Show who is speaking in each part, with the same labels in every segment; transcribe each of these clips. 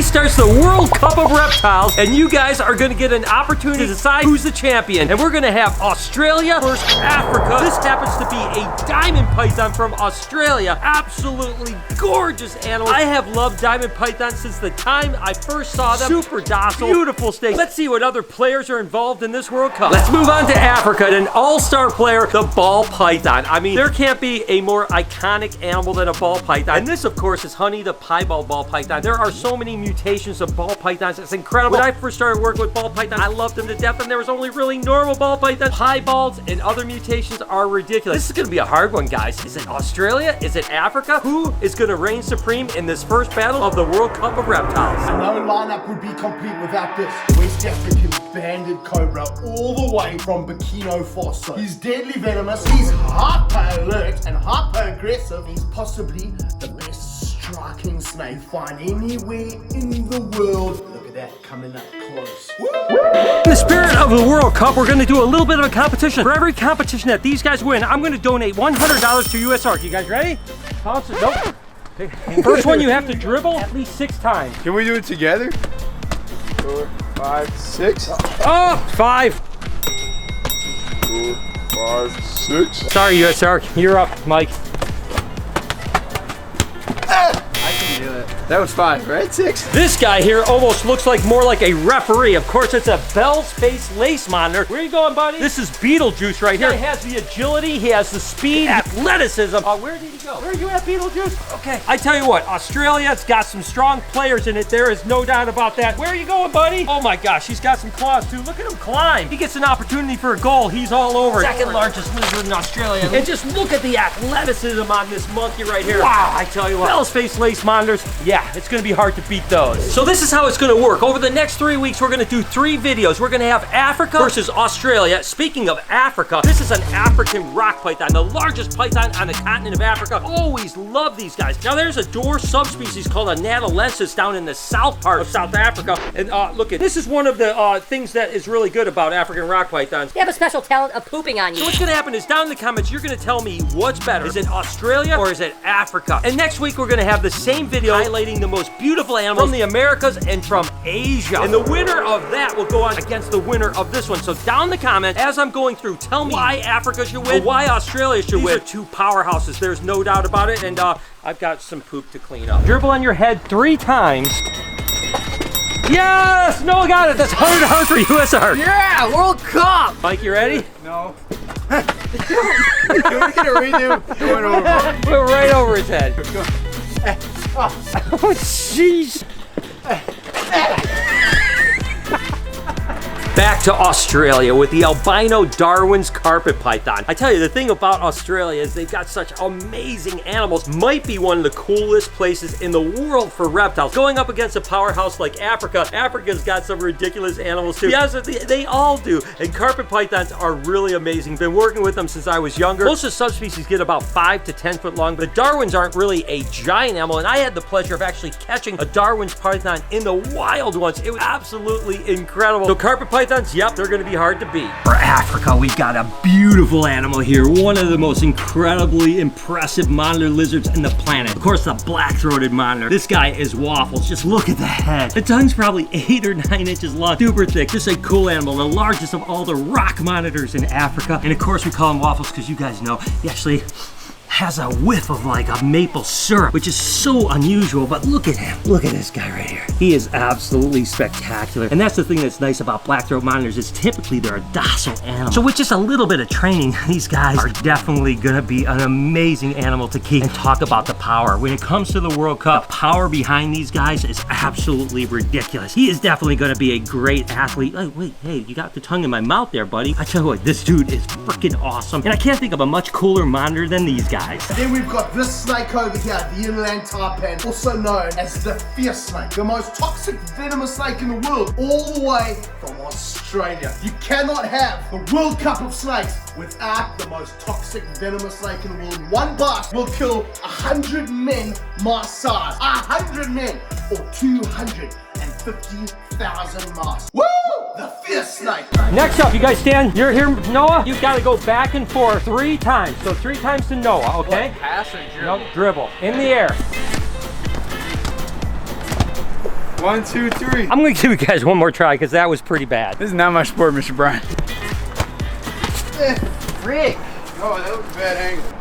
Speaker 1: starts the World Cup of Reptiles, and you guys are gonna get an opportunity to decide who's the champion. And we're gonna have Australia versus Africa. This happens to be a diamond python from Australia. Absolutely gorgeous animal. I have loved diamond pythons since the time I first saw them. Super docile, beautiful snakes. Let's see what other players are involved in this World Cup. Let's move on to Africa, and an all-star player, the ball python. I mean, there can't be a more iconic animal than a ball python. And this, of course, is Honey the piebald ball python. There are so many mutations of ball pythons. It's incredible. When I first started working with ball pythons, I loved them to death, and there was only really normal ball pythons. Piebalds and other mutations are ridiculous. This is gonna be a hard one, guys. Is it Australia? Is it Africa? Who is gonna reign supreme in this first battle of the World Cup of Reptiles?
Speaker 2: No lineup would be complete without this. West African banded cobra all the way from Burkina Faso. He's deadly venomous, he's hyper alert and hyper aggressive. He's possibly the best striking snake you find anywhere in the world. Look at that coming up close.
Speaker 1: In the spirit of the World Cup, we're gonna do a little bit of a competition. For every competition that these guys win, I'm gonna donate $100 to USR. You guys ready? Nope. Okay. First one, you have to dribble at least 6 times.
Speaker 3: Can we do it together? 4, 5, 6.
Speaker 1: Oh, 5.
Speaker 3: 4, 5, 6.
Speaker 1: Sorry, USR. You're up, Mike.
Speaker 3: I can do it. That was 5, right? 6.
Speaker 1: This guy here almost looks like more like a referee. Of course, it's a Bell's Face Lace Monitor. Where you going, buddy? This is Beetlejuice right here. He has the agility, he has the speed, athleticism. Where did he go? Where are you at, Beetlejuice? Okay. I tell you what, Australia's got some strong players in it. There is no doubt about that. Where are you going, buddy? Oh my gosh, he's got some claws too. Look at him climb. He gets an opportunity for a goal. He's all over. Second largest lizard in Australia. And just look at the athleticism on this monkey right here. Wow, I tell you what. Bell's Face Lace Monitors, yeah, it's gonna be hard to beat those. So this is how it's gonna work. Over the next 3 weeks, we're gonna do 3 videos. We're gonna have Africa versus Australia. Speaking of Africa, this is an African rock python, the largest python on the continent of Africa. Always love these guys. Now there's a Dor subspecies called a Natalensis down in the south part of South Africa. And look at this is one of the things that is really good about African rock pythons.
Speaker 4: They have a special talent of pooping on you.
Speaker 1: So what's gonna happen is down in the comments, you're gonna tell me what's better. Is it Australia or is it Africa? And next week, we're gonna have the same video highlighting the most beautiful animals from the Americas and from Asia. And the winner of that will go on against the winner of this one. So down in the comments, as I'm going through, tell me why Africa should win or why Australia should win. These are 2 powerhouses, there's no doubt about it. And I've got some poop to clean up. Dribble on your head 3 times. Yes! Noah got it! That's 100 for USR.
Speaker 3: Yeah, World Cup!
Speaker 1: Mike, you ready?
Speaker 3: No. Can we get a redo? It went over.
Speaker 1: We're right over his head. Oh, jeez. Back to Australia with the albino Darwin's carpet python. I tell you, the thing about Australia is they've got such amazing animals. Might be one of the coolest places in the world for reptiles. Going up against a powerhouse like Africa, Africa's got some ridiculous animals too. Yes, they all do. And carpet pythons are really amazing. Been working with them since I was younger. Most of the subspecies get about 5 to 10 foot long. The Darwins aren't really a giant animal, and I had the pleasure of actually catching a Darwin's python in the wild once. It was absolutely incredible. So carpet pythons, yep, they're gonna be hard to beat. For Africa, we've got a beautiful animal here. One of the most incredibly impressive monitor lizards in the planet. Of course, the black-throated monitor. This guy is waffles. Just look at the head. The tongue's probably 8 or 9 inches long. Super thick. Just a cool animal. The largest of all the rock monitors in Africa. And of course, we call him waffles because you guys know he actually has a whiff of like a maple syrup, which is so unusual, but look at him. Look at this guy right here. He is absolutely spectacular. And that's the thing that's nice about black-throat monitors is typically they're a docile animal. So with just a little bit of training, these guys are definitely gonna be an amazing animal to keep. And talk about the power. When it comes to the World Cup, the power behind these guys is absolutely ridiculous. He is definitely gonna be a great athlete. Oh, wait, hey, you got the tongue in my mouth there, buddy. I tell you what, this dude is freaking awesome. And I can't think of a much cooler monitor than these guys.
Speaker 2: Then we've got this snake over here, the inland taipan, also known as the fierce snake, the most toxic venomous snake in the world, all the way from Australia. You cannot have the World Cup of snakes without the most toxic venomous snake in the world. One bite will kill 100 men my size. 100 men, or 250,000 mice. Woo! The fierce snake.
Speaker 1: Next up, you guys stand. You're here, Noah. You gotta go back and forth 3 times. So 3 times to Noah, okay?
Speaker 3: Pass or dribble?
Speaker 1: Nope, dribble. In the air.
Speaker 3: 1, 2, 3.
Speaker 1: I'm gonna give you guys one more try because that was pretty bad.
Speaker 3: This is not my sport, Mr. Brian.
Speaker 4: Rick.
Speaker 3: Oh, that was a bad angle.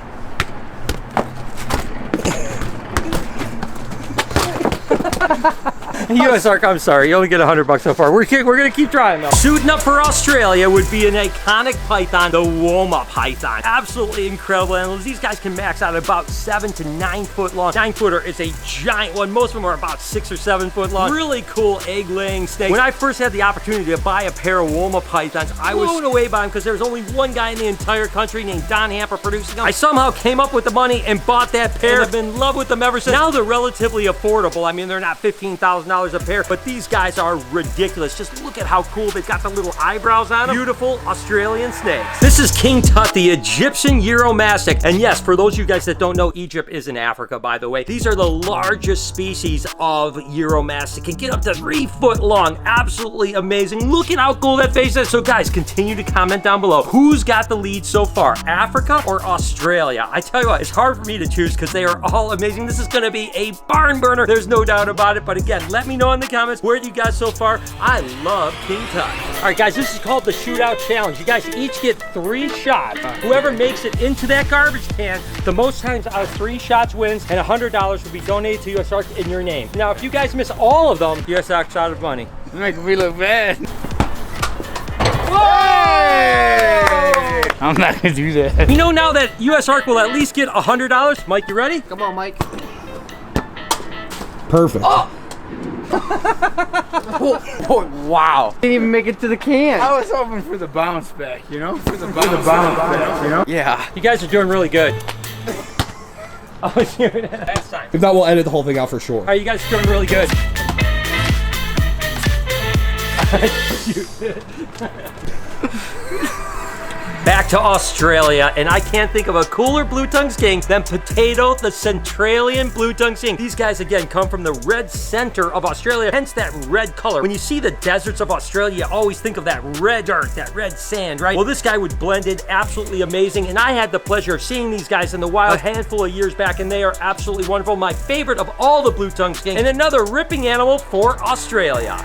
Speaker 1: US Arc, I'm sorry, you only get $100 so far. We're gonna keep trying though. Suiting up for Australia would be an iconic python, the Woma python. Absolutely incredible animals. These guys can max out about 7 to 9 foot long. 9-footer is a giant one. Most of them are about 6 or 7 foot long. Really cool egg-laying snake. When I first had the opportunity to buy a pair of Woma pythons, I was blown away by them because there was only one guy in the entire country named Don Hamper producing them. I somehow came up with the money and bought that pair. And I've been in love with them ever since. Now they're relatively affordable. I mean, they're not $15,000 a pair, but these guys are ridiculous. Just look at how cool they've got the little eyebrows on them. Beautiful Australian snakes. This is King Tut, the Egyptian Uromastyx. And yes, for those of you guys that don't know, Egypt is in Africa, by the way. These are the largest species of Uromastyx. Can get up to 3 foot long. Absolutely amazing. Look at how cool that face is. So guys, continue to comment down below. Who's got the lead so far, Africa or Australia? I tell you what, it's hard for me to choose because they are all amazing. This is gonna be a barn burner. There's no doubt about it. But again, let me know in the comments where you guys so far. I love King Tut. All right, guys, this is called the shootout challenge. You guys each get 3 shots. Whoever makes it into that garbage can the most times out of 3 shots wins, and $100 will be donated to US Arc in your name. Now, if you guys miss all of them, US Arc's out of money.
Speaker 3: You're making me look bad. Hey! I'm not gonna do that.
Speaker 1: You know now that US Arc will at least get $100. Mike, you ready?
Speaker 4: Come on, Mike.
Speaker 2: Perfect.
Speaker 4: Oh, wow. Didn't even make it to the can.
Speaker 3: I was hoping for the bounce back, you know? For the bounce back, you know?
Speaker 4: Yeah.
Speaker 1: You guys are doing really good. Oh, last time.
Speaker 2: If not, we'll edit the whole thing out for sure.
Speaker 1: All right, you guys are doing really good. Shoot. Back to Australia, and I can't think of a cooler blue-tongue skink than Potato, the Centralian blue-tongue skink. These guys, again, come from the red center of Australia, hence that red color. When you see the deserts of Australia, you always think of that red dirt, that red sand, right? Well, this guy would blend in absolutely amazing, and I had the pleasure of seeing these guys in the wild a handful of years back, and they are absolutely wonderful. My favorite of all the blue-tongue skinks, and another ripping animal for Australia.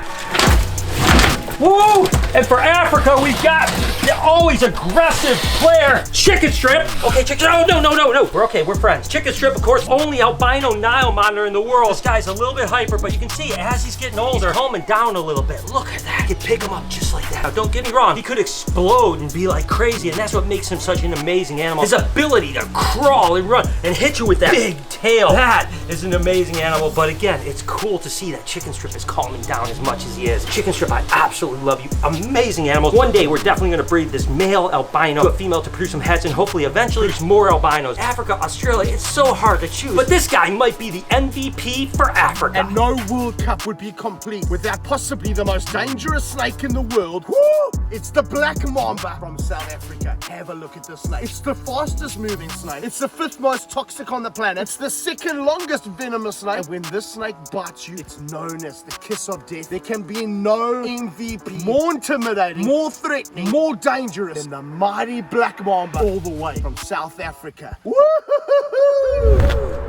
Speaker 1: Woo! And for Africa, we've got the always aggressive player, Chicken Strip. Okay, Chicken, no. We're okay, we're friends. Chicken Strip, of course, only albino Nile monitor in the world. This guy's a little bit hyper, but you can see as he's getting older, calming down a little bit. Look at that, I could pick him up just like that. Now, don't get me wrong, he could explode and be like crazy, and that's what makes him such an amazing animal. His ability to crawl and run and hit you with that big tail. That is an amazing animal, but again, it's cool to see that Chicken Strip is calming down as much as he is. Chicken Strip, I absolutely love you. Amazing animals. One day, we're definitely gonna breed this male albino to a female to produce some heads and hopefully eventually produce more albinos. Africa, Australia, it's so hard to choose. But this guy might be the MVP for Africa.
Speaker 2: And no World Cup would be complete without possibly the most dangerous snake in the world. Woo! It's the black mamba from South Africa. Have a look at this snake. It's the fastest moving snake. It's the 5th most toxic on the planet. It's the 2nd longest venomous snake. And when this snake bites you, it's known as the kiss of death. There can be no MVP more intimidating, more threatening, more dangerous than the mighty black mamba all the way from South Africa. Woo-hoo-hoo-hoo!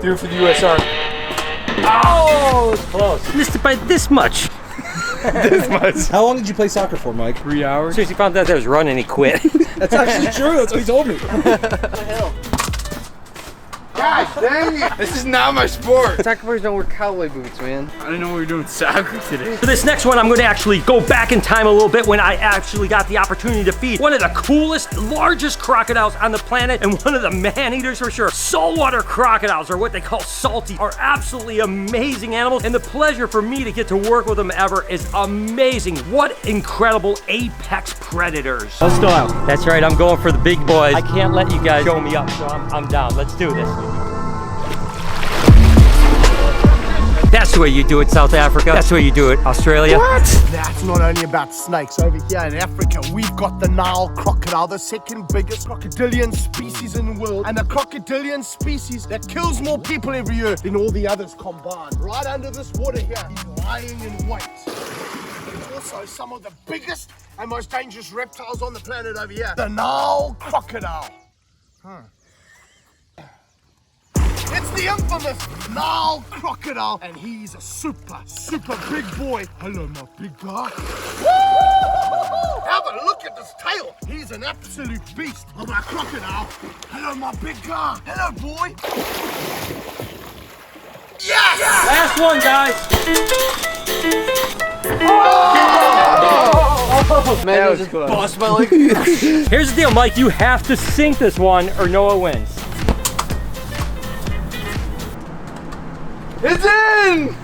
Speaker 3: Do it for the US Arc.
Speaker 1: Oh, it's close. Missed it by this much.
Speaker 3: This much.
Speaker 2: How long did you play soccer for, Mike?
Speaker 3: 3 hours.
Speaker 1: As soon as he found out that I was running, he quit.
Speaker 2: That's actually true. That's what he told me.
Speaker 3: God dang it! This is not my sport.
Speaker 4: Soccer players don't wear cowboy boots, man.
Speaker 3: I didn't know we were doing soccer today.
Speaker 1: For this next one, I'm going to actually go back in time a little bit when I actually got the opportunity to feed one of the coolest, largest crocodiles on the planet and one of the man-eaters for sure. Saltwater crocodiles, or what they call salty, are absolutely amazing animals, and the pleasure for me to get to work with them ever is amazing. What incredible apex predators. Let's go out. That's right, I'm going for the big boys. I can't let you guys show me up, so I'm down. Let's do this. That's the way you do it, South Africa. That's the way you do it, Australia.
Speaker 2: What? That's not only about snakes. Over here in Africa, we've got the Nile crocodile, the 2nd biggest crocodilian species in the world, and a crocodilian species that kills more people every year than all the others combined. Right under this water here, he's lying in wait. There's also some of the biggest and most dangerous reptiles on the planet over here. The Nile crocodile. It's the infamous Nile crocodile, and he's a super big boy. Hello, my big guy. Woo! Have a look at this tail. He's an absolute beast of a crocodile. Hello, my big guy. Hello, boy. Yes!
Speaker 1: Last one, guys.
Speaker 4: Man,
Speaker 3: That was
Speaker 4: just
Speaker 3: close.
Speaker 4: bust my leg.
Speaker 1: Here's the deal, Mike. You have to sink this one or Noah wins.
Speaker 4: It's in!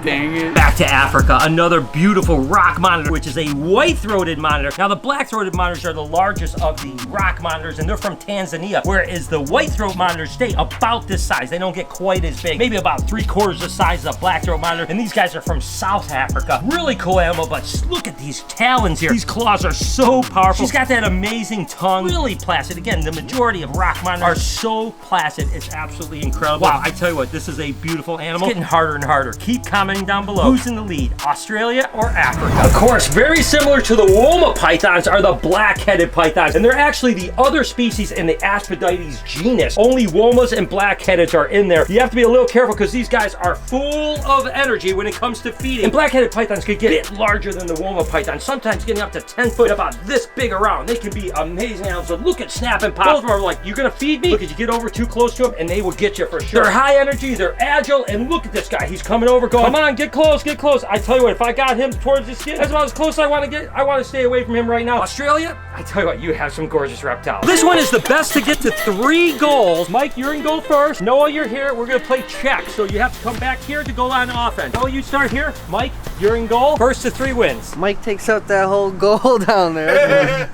Speaker 3: Dang it.
Speaker 1: Back to Africa, another beautiful rock monitor, which is a white-throated monitor. Now, the black-throated monitors are the largest of the rock monitors, and they're from Tanzania, whereas the white-throat monitors stay about this size. They don't get quite as big, maybe about 3/4 the size of a black-throat monitor, and these guys are from South Africa. Really cool animal, but look at these talons here. These claws are so powerful. She's got that amazing tongue, really placid. Again, the majority of rock monitors are so placid. It's absolutely incredible. Wow, I tell you what, this is a beautiful animal. It's getting harder and harder. Keep commenting down below. Who's in the lead, Australia or Africa? Of course, very similar to the Woma pythons are the black-headed pythons, and they're actually the other species in the Aspidistes genus. Only Womas and black-headeds are in there. You have to be a little careful because these guys are full of energy when it comes to feeding. And black-headed pythons could get a bit larger than the Woma python, sometimes getting up to 10 foot, about this big around. They can be amazing animals. So look at Snap and Pop. Both of them are like, you gonna feed me? Look, at you get over too close to them and they will get you for sure. They're high energy, they're agile, and look at this guy. He's coming over going, come on, get close, get close. I tell you what, if I got him towards the skin, that's about as close as I want to get. I want to stay away from him right now. Australia, I tell you what, you have some gorgeous reptiles. This one is the best to get to 3 goals. Mike, you're in goal first. Noah, you're here. We're going to play check. So you have to come back here to go on offense. Noah, you start here. Mike, you're in goal. First to 3 wins.
Speaker 4: Mike takes out that whole goal down there.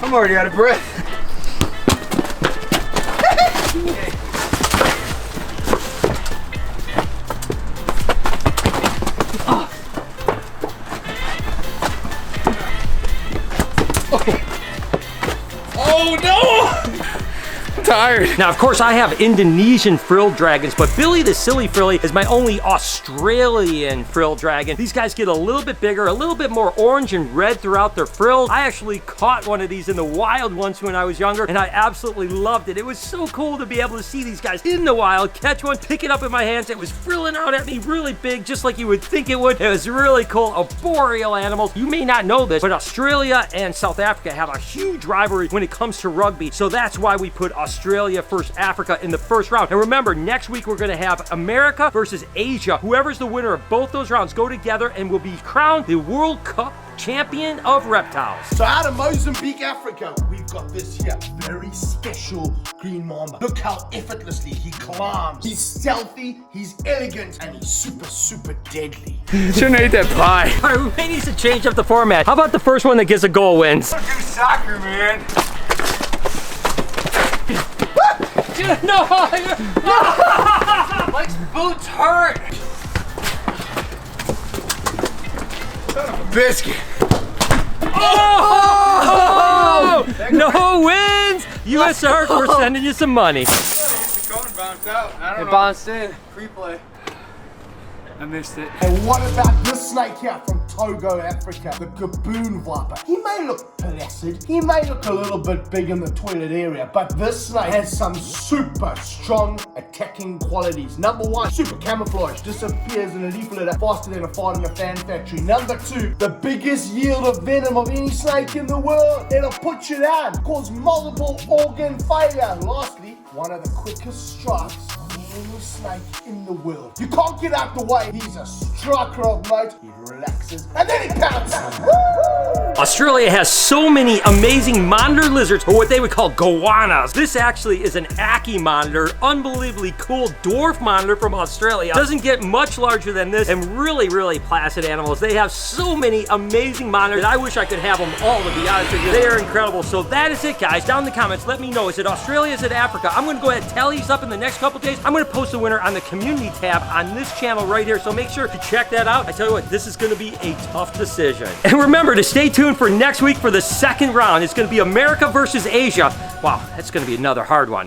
Speaker 3: I'm already out of breath. Oh no! Tired.
Speaker 1: Now, of course, I have Indonesian frilled dragons, but Billy the Silly Frilly is my only Australian frilled dragon. These guys get a little bit bigger, a little bit more orange and red throughout their frills. I actually caught one of these in the wild once when I was younger, and I absolutely loved it. It was so cool to be able to see these guys in the wild, catch one, pick it up in my hands. It was frilling out at me really big, just like you would think it would. It was really cool. Arboreal animals. You may not know this, but Australia and South Africa have a huge rivalry when it comes to rugby, so that's why we put Australia versus Africa in the first round. And remember, next week we're going to have America versus Asia. Whoever's the winner of both those rounds go together and will be crowned the World Cup champion of reptiles.
Speaker 2: So out of Mozambique, Africa, we've got this here very special green mamba. Look how effortlessly he climbs. He's stealthy, he's elegant, and he's super deadly.
Speaker 3: Shouldn't have ate that pie.
Speaker 1: All right, we may need to change up the format. How about the first one that gets a goal wins?
Speaker 3: Do soccer, man.
Speaker 1: No!
Speaker 4: Mike's boots hurt.
Speaker 3: Son of a biscuit.
Speaker 1: Oh! No wins! USR, we're sending you some money.
Speaker 3: The cone bounced out. I don't
Speaker 4: It
Speaker 3: know.
Speaker 4: bounced in. Free play.
Speaker 3: I missed it.
Speaker 2: And what about this snake here from Togo, Africa? The Gaboon Viper. He may look placid, he may look a little bit big in the toilet area, but this snake has some super strong attacking qualities. Number 1, super camouflage. Disappears in a leaf litter faster than a fart in a fan factory. Number 2, the biggest yield of venom of any snake in the world. It'll put you down, cause multiple organ failure. Lastly, one of the quickest strikes of any snake in the world. You can't get out the way. He's a striker of note. He relaxes and then he pounces.
Speaker 1: Australia has so many amazing monitor lizards, or what they would call goannas. This actually is an Aki monitor, unbelievably cool dwarf monitor from Australia. Doesn't get much larger than this, and really placid animals. They have so many amazing monitors. I wish I could have them all, to be honest with you. They are incredible. So that is it, guys. Down in the comments, let me know. Is it Australia? Is it Africa? I'm going to go ahead and tally these up in the next couple days. I'm going to post the winner on the community tab on this channel right here, so make sure to check that out. I tell you what, this is going to be a tough decision. And remember to stay tuned for next week for the second round. It's going to be America versus Asia. Wow, that's going to be another hard one.